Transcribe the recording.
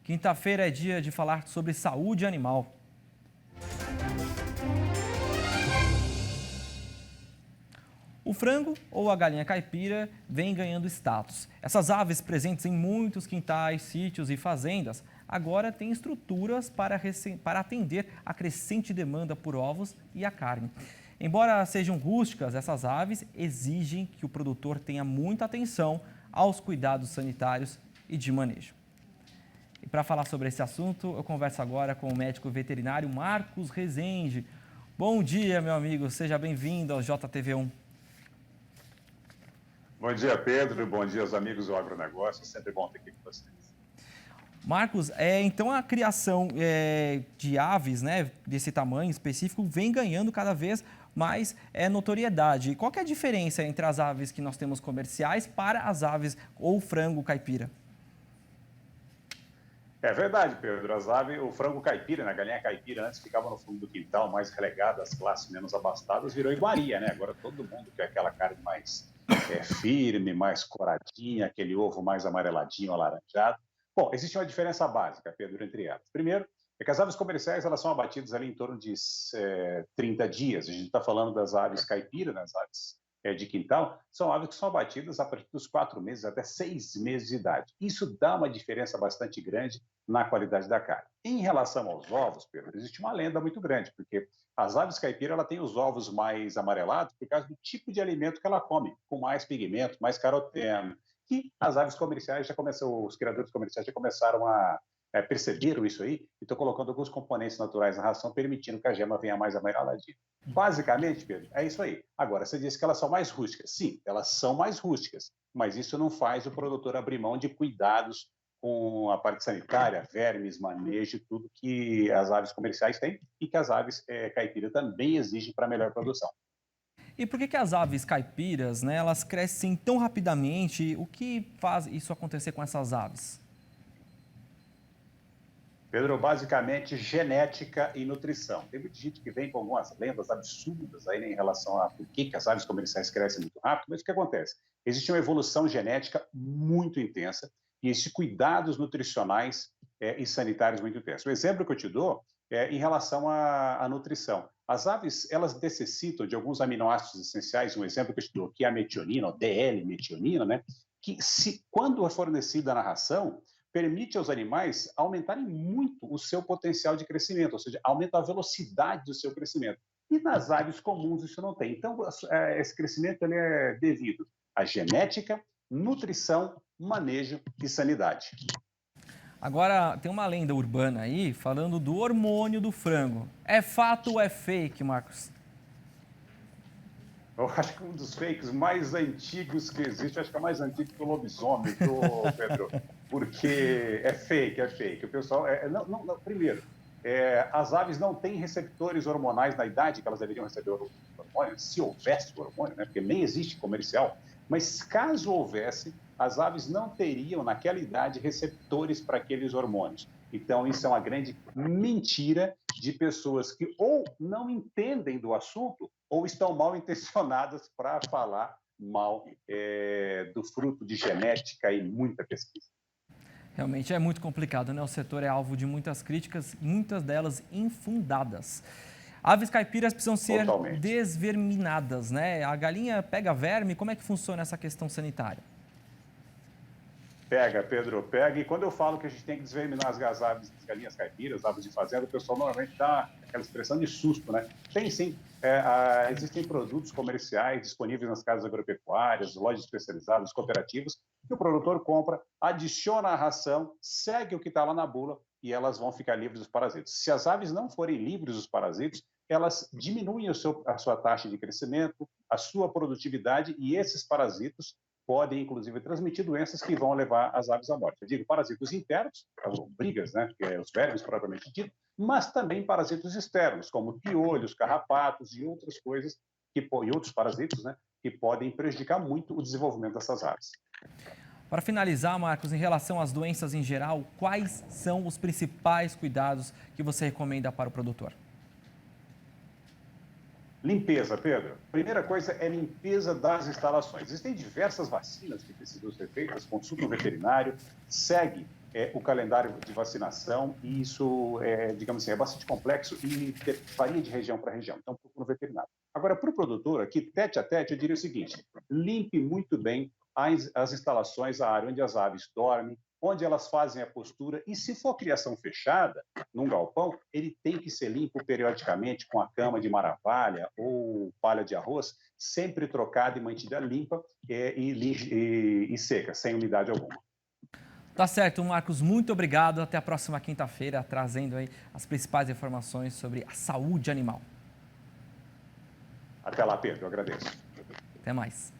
Quinta-feira é dia de falar sobre saúde animal. O frango ou a galinha caipira vem ganhando status. Essas aves presentes em muitos quintais, sítios e fazendas agora têm estruturas para atender a crescente demanda por ovos e a carne. Embora sejam rústicas, essas aves exigem que o produtor tenha muita atenção aos cuidados sanitários e de manejo. E para falar sobre esse assunto, eu converso agora com o médico veterinário Marcos Rezende. Bom dia, meu amigo, seja bem-vindo ao JTV1. Bom dia, Pedro. Bom dia aos amigos do agronegócio. É sempre bom ter aqui com vocês. Marcos, então a criação de aves, né, desse tamanho específico vem ganhando cada vez mais notoriedade. Qual que é a diferença entre as aves que nós temos comerciais para as aves ou frango caipira? É verdade, Pedro. As aves, o frango caipira, né, a galinha caipira, antes ficava no fundo do quintal, mais relegada às classes menos abastadas, virou iguaria, né? Agora todo mundo quer aquela carne mais firme, mais coradinha, aquele ovo mais amareladinho, alaranjado. Bom, existe uma diferença básica, Pedro, entre elas. Primeiro, é que as aves comerciais elas são abatidas ali em torno de 30 dias. A gente está falando das aves caipira, das aves de quintal, são aves que são abatidas a partir dos 4 meses até 6 meses de idade. Isso dá uma diferença bastante grande na qualidade da carne. Em relação aos ovos, Pedro, existe uma lenda muito grande, porque as aves caipira ela tem os ovos mais amarelados por causa do tipo de alimento que ela come, com mais pigmento, mais caroteno. E as aves comerciais os criadores comerciais já começaram a perceberam isso aí e estão colocando alguns componentes naturais na ração, permitindo que a gema venha mais amareladinha. Basicamente, Pedro, é isso aí. Agora, você disse que elas são mais rústicas. Sim, elas são mais rústicas, mas isso não faz o produtor abrir mão de cuidados com a parte sanitária, vermes, manejo, tudo que as aves comerciais têm e que as aves caipira também exigem para melhor produção. E por que as aves caipiras, né, elas crescem tão rapidamente? O que faz isso acontecer com essas aves? Pedro, basicamente genética e nutrição. Tem muita gente que vem com algumas lendas absurdas aí, né, em relação a por que as aves comerciais crescem muito rápido, mas o que acontece? Existe uma evolução genética muito intensa e esses cuidados nutricionais e sanitários muito intensos. O exemplo que eu te dou é em relação à nutrição. As aves, elas necessitam de alguns aminoácidos essenciais, um exemplo que eu te dou aqui é a metionina, ou DL-metionina, né? Que quando é fornecida na ração, permite aos animais aumentarem muito o seu potencial de crescimento, ou seja, aumenta a velocidade do seu crescimento. E nas aves comuns isso não tem. Então, esse crescimento ele é devido à genética, nutrição, manejo e sanidade. Agora, tem uma lenda urbana aí falando do hormônio do frango. É fato ou é fake, Marcos? Eu acho que um dos fakes mais antigos que existe, acho que é mais antigo que o lobisomem, viu, Pedro? Porque é fake. O pessoal. Não, primeiro, as aves não têm receptores hormonais na idade que elas deveriam receber hormônio, se houvesse hormônio, né? Porque nem existe comercial. Mas caso houvesse, as aves não teriam, naquela idade, receptores para aqueles hormônios. Então, isso é uma grande mentira de pessoas que ou não entendem do assunto ou estão mal intencionadas para falar mal do fruto de genética e muita pesquisa. Realmente é muito complicado, né? O setor é alvo de muitas críticas, muitas delas infundadas. Aves caipiras precisam ser desverminadas, né? A galinha pega verme, como é que funciona essa questão sanitária? Pega, Pedro, pega. E quando eu falo que a gente tem que desverminar as aves, as galinhas caipiras, aves de fazenda, o pessoal normalmente dá aquela expressão de susto, né? Tem sim. Existem produtos comerciais disponíveis nas casas agropecuárias, lojas especializadas, cooperativas, que o produtor compra, adiciona a ração, segue o que está lá na bula e elas vão ficar livres dos parasitas. Se as aves não forem livres dos parasitos, elas diminuem a sua taxa de crescimento, a sua produtividade e esses parasitos podem, inclusive, transmitir doenças que vão levar as aves à morte. Eu digo parasitos internos, as lombrigas, né, que é os vermes propriamente dito, mas também parasitos externos, como piolhos, carrapatos e outras coisas, e outros parasitos, né, que podem prejudicar muito o desenvolvimento dessas aves. Para finalizar, Marcos, em relação às doenças em geral, quais são os principais cuidados que você recomenda para o produtor? Limpeza, Pedro. Primeira coisa é limpeza das instalações. Existem diversas vacinas que precisam ser feitas, consulta um veterinário, segue o calendário de vacinação, e isso, digamos assim, é bastante complexo e varia de região para região. Então, procura um veterinário. Agora, para o produtor, aqui, tete a tete, eu diria o seguinte: limpe muito bem as instalações, a área onde as aves dormem, onde elas fazem a postura, e se for criação fechada, num galpão, ele tem que ser limpo periodicamente com a cama de maravalha ou palha de arroz, sempre trocada e mantida limpa e seca, sem umidade alguma. Tá certo, Marcos, muito obrigado. Até a próxima quinta-feira, trazendo aí as principais informações sobre a saúde animal. Até lá, Pedro, eu agradeço. Até mais.